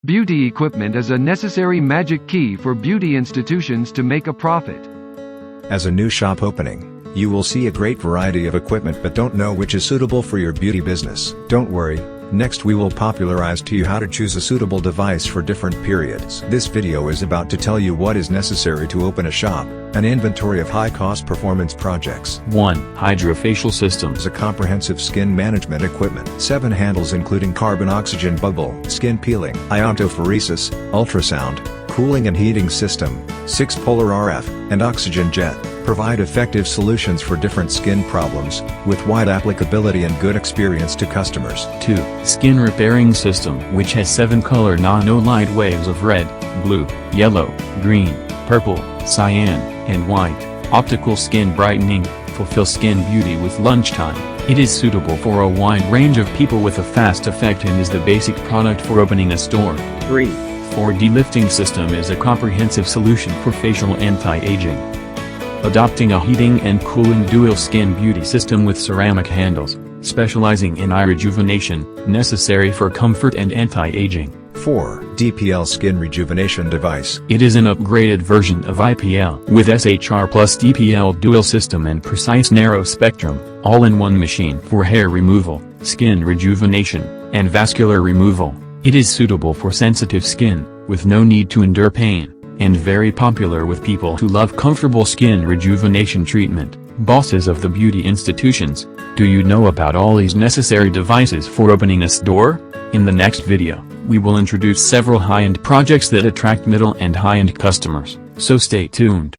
Beauty equipment is a necessary magic key for beauty institutions to make a profit. As a new shop opening, you will see a great variety of equipment but don't know which is suitable for your beauty business. Don't worry, next we will popularize to you how to choose a suitable device for different periods. This video is about to tell you what is necessary to open a shop, an inventory of high-cost performance projects. 1. Hydrofacial systems. A comprehensive skin management equipment. 7 handles including carbon oxygen bubble, skin peeling, iontophoresis, ultrasound, cooling and heating system, 6 polar RF, and oxygen jet, provide effective solutions for different skin problems, with wide applicability and good experience to customers. 2. Skin repairing system, which has 7 color nano-light waves of red, blue, yellow, green, purple, cyan, and white, optical skin brightening, fulfill skin beauty with lunchtime. It is suitable for a wide range of people with a fast effect and is the basic product for opening a store. 3. 4D lifting system is a comprehensive solution for facial anti-aging. Adopting a heating and cooling dual skin beauty system with ceramic handles, specializing in eye rejuvenation, necessary for comfort and anti-aging. 4. DPL skin rejuvenation device. It is an upgraded version of IPL with SHR plus DPL dual system and precise narrow spectrum, all-in-one machine for hair removal, skin rejuvenation, and vascular removal. It is suitable for sensitive skin, with no need to endure pain, and very popular with people who love comfortable skin rejuvenation treatment. Bosses of the beauty institutions, do you know about all these necessary devices for opening a store? In the next video, we will introduce several high-end projects that attract middle and high-end customers, so stay tuned.